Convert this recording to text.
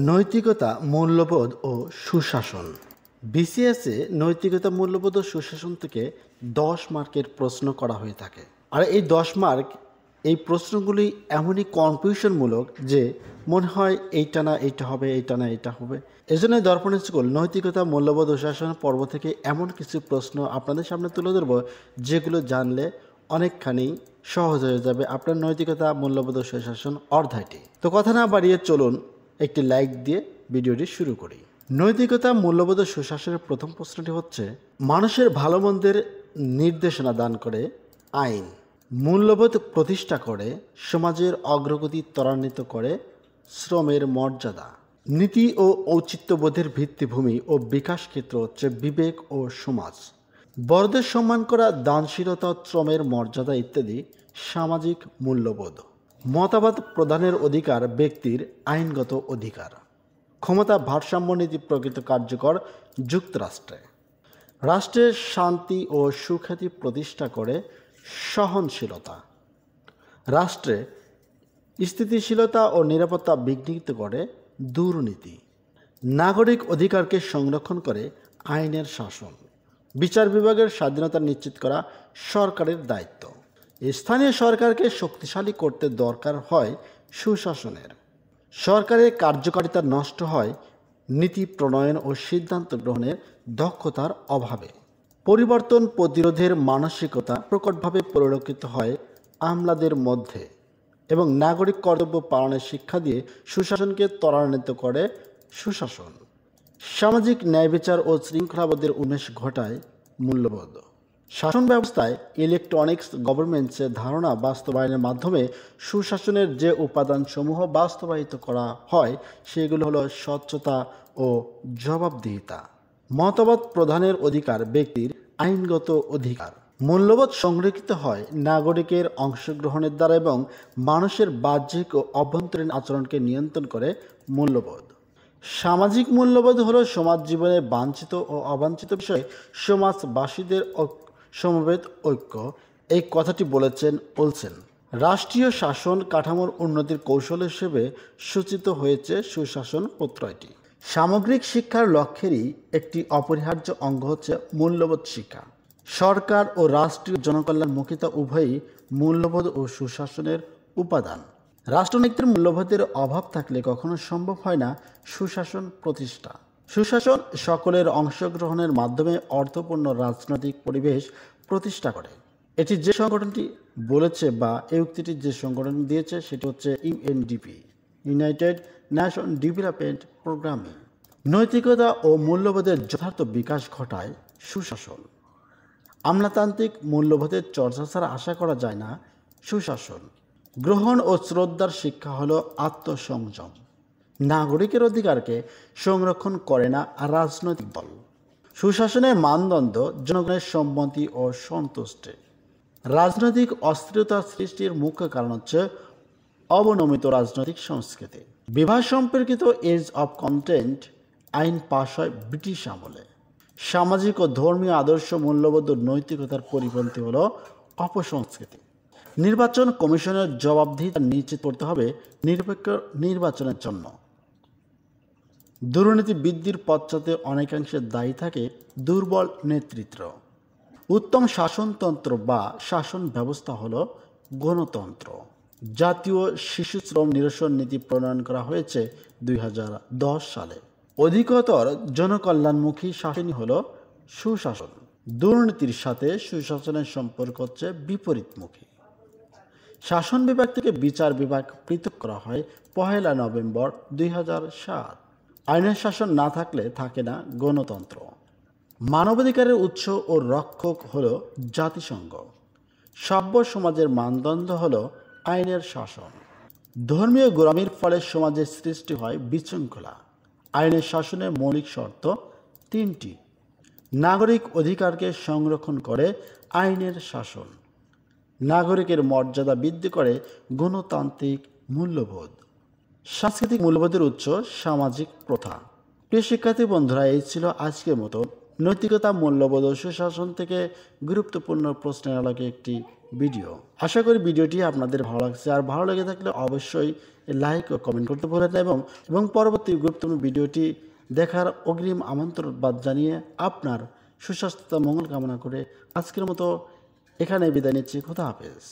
নৈতিকতা, মূল্যবোধ ও সুশাসন। বিসিএসে নৈতিকতা, মূল্যবোধ ও সুশাসন থেকে 10 মার্কের প্রশ্ন করা হয়ে থাকে। আর এই 10 মার্ক, এই প্রশ্নগুলি এমনই কনফিউশনমূলক যে মনে হয় এইটা না এইটা হবে, এইটা না এইটা হবে। এজন্য দর্পণ স্কুল নৈতিকতা, মূল্যবোধ ও সুশাসন পর্ব থেকে এমন কিছু প্রশ্ন আপনাদের সামনে তুলে ধরব যেগুলো জানলে অনেকখানি সহজ হয়ে যাবে আপনার নৈতিকতা, মূল্যবোধ ও সুশাসন অধ্যায়টি। তো কথা না বাড়িয়ে চলুন একটি লাইক দিয়ে ভিডিওটি শুরু করি। নৈতিকতা, মূল্যবোধ ও সুশাসনের প্রথম প্রশ্নটি হচ্ছে, মানুষের ভালো মন্দের নির্দেশনা দান করে আইন, মূল্যবোধ প্রতিষ্ঠা করে, সমাজের অগ্রগতি ত্বরান্বিত করে, শ্রমের মর্যাদা, নীতি ও ঔচিত্যবোধের ভিত্তিভূমি ও বিকাশ ক্ষেত্র হচ্ছে বিবেক ও সমাজ, বড়দের সম্মান করা, দানশীলতা, শ্রমের মর্যাদা ইত্যাদি সামাজিক মূল্যবোধ, মতামত প্রদানের অধিকার ব্যক্তির আইনগত অধিকার, ক্ষমতা ভারসাম্য নীতি প্রকৃত কার্যকর যুক্তরাষ্ট্রে, রাষ্ট্রের শান্তি ও সুখ্যাতি প্রতিষ্ঠা করে সহনশীলতা, রাষ্ট্রে স্থিতিশীলতা ও নিরাপত্তা বিঘ্নিত করে দুর্নীতি, নাগরিক অধিকারকে সংরক্ষণ করে আইনের শাসন, বিচার বিভাগের স্বাধীনতা নিশ্চিত করা সরকারের দায়িত্ব, স্থানীয় সরকারকে শক্তিশালী করতে দরকার হয় সুশাসনের, সরকারের কার্যকারিতা নষ্ট হয় নীতি প্রণয়ন ও সিদ্ধান্ত গ্রহণের দক্ষতার অভাবে, পরিবর্তন প্রতিরোধের মানসিকতা প্রকটভাবে পরিলক্ষিত হয় আমলাদের মধ্যে এবং নাগরিক কর্তব্য পালনের শিক্ষা দিয়ে সুশাসনকে ত্বরান্বিত করে সুশাসন, সামাজিক ন্যায় বিচার ও শৃঙ্খলাবোধের উন্মেষ ঘটায় মূল্যবোধ, শাসন ব্যবস্থায় ইলেকট্রনিক্স গভর্নমেন্টসের ধারণা বাস্তবায়নের মাধ্যমে সুশাসনের যে উপাদানসমূহ বাস্তবায়িত করা হয় সেগুলো হলো স্বচ্ছতা ও জবাবদিহিতা, মতামত প্রদানের অধিকার ব্যক্তির আইনগত অধিকার, মূল্যবোধ সংরক্ষিত হয় নাগরিকের অংশগ্রহণের দ্বারা এবং মানুষের বাহ্যিক ও অভ্যন্তরীণ আচরণকে নিয়ন্ত্রণ করে মূল্যবোধ, সামাজিক মূল্যবোধ হলো সমাজ জীবনের বাঞ্ছিত ও অবাঞ্ছিত বিষয়ে সমাজবাসীদের সমবেত ঐক্য। এই কথাটি বলেছেন ওলসেন। রাষ্ট্রীয় শাসন কাঠামোর উন্নতির কৌশল হিসেবে সূচিত হয়েছে সুশাসন প্রত্যয়টি। সামগ্রিক শিক্ষার লক্ষ্যেরই একটি অপরিহার্য অঙ্গ হচ্ছে মূল্যবোধ শিক্ষা। সরকার ও রাষ্ট্রীয় জনকল্যাণমুখিতা উভয়ই মূল্যবোধ ও সুশাসনের উপাদান। রাষ্ট্রনীতির মূল্যবোধের অভাব থাকলে কখনো সম্ভব হয় না সুশাসন প্রতিষ্ঠা। সুশাসন সকলের অংশগ্রহণের মাধ্যমে অর্থপূর্ণ রাজনৈতিক পরিবেশ প্রতিষ্ঠা করে। এটি যে সংগঠনটি বলেছে বা এই উক্তিটি যে সংগঠন দিয়েছে সেটি হচ্ছে ইউএনডিপি, ইউনাইটেড নেশন ডেভেলপমেন্ট প্রোগ্রামে। নৈতিকতা ও মূল্যবোধের যথার্থ বিকাশ ঘটায় সুশাসন। আমলাতান্ত্রিক মূল্যবোধের চর্চা ছাড়া আশা করা যায় না সুশাসন। গ্রহণ ও শ্রদ্ধার শিক্ষা হলো আত্মসংযম। নাগরিকের অধিকারকে সংরক্ষণ করে না রাজনৈতিক দল। সুশাসনের মানদণ্ড জনগণের সম্মতি ও সন্তুষ্টি। রাজনৈতিক অস্থিরতা সৃষ্টির মুখ্য কারণ হচ্ছে অবনমিত রাজনৈতিক সংস্কৃতি। বিবাহ সম্পর্কিত এজ অব কন্টেন্ট আইন পাশ হয় ব্রিটিশ আমলে। সামাজিক ও ধর্মীয় আদর্শ, মূল্যবোধ ও নৈতিকতার পরিপন্থী হল অপসংস্কৃতি। নির্বাচন কমিশনের জবাবদিহিতা নিশ্চিত করতে হবে নিরপেক্ষ নির্বাচনের জন্য। দুর্নীতি বৃদ্ধির পশ্চাতে অনেকাংশে দায়ী থাকে দুর্বল নেতৃত্ব। উত্তম শাসনতন্ত্র বা শাসন ব্যবস্থা হল গণতন্ত্র। জাতীয় শিশু শ্রম নিরসন নীতি প্রণয়ন করা হয়েছে 2010 সালে। অধিকতর জনকল্যাণমুখী শাসনই হল সুশাসন। দুর্নীতির সাথে সুশাসনের সম্পর্ক হচ্ছে বিপরীতমুখী। শাসন বিভাগ থেকে বিচার বিভাগ পৃথক করা হয় 1 নভেম্বর 2007। আইনের শাসন না থাকলে থাকে না গণতন্ত্র। মানবাধিকারের উৎস ও রক্ষক হল জাতিসংঘ। সভ্য সমাজের মানদণ্ড হল আইনের শাসন। ধর্মীয় গোলামির ফলে সমাজের সৃষ্টি হয় বিশৃঙ্খলা। আইনের শাসনের মৌলিক শর্ত 3টি। নাগরিক অধিকারকে সংরক্ষণ করে আইনের শাসন। নাগরিকের মর্যাদা বৃদ্ধি করে গণতান্ত্রিক মূল্যবোধ। সাংস্কৃতিক মূল্যবোধের উৎস সামাজিক প্রথা। প্রিয় শিক্ষার্থী বন্ধুরা, এই ছিল আজকের মতো নৈতিকতা, মূল্যবোধ ও সুশাসন থেকে গুরুত্বপূর্ণ প্রশ্নের আলোকে একটি ভিডিও। আশা করি ভিডিওটি আপনাদের ভালো লাগছে, আর ভালো লেগে থাকলে অবশ্যই লাইক ও কমেন্ট করতে ভুলেন না, এবং পরবর্তী গুরুত্বপূর্ণ ভিডিওটি দেখার অগ্রিম আমন্ত্রণবাদ জানিয়ে আপনার সুস্বাস্থ্য মঙ্গল কামনা করে আজকের মতো এখানে বিদায় নিচ্ছি। খোদা হাফেজ।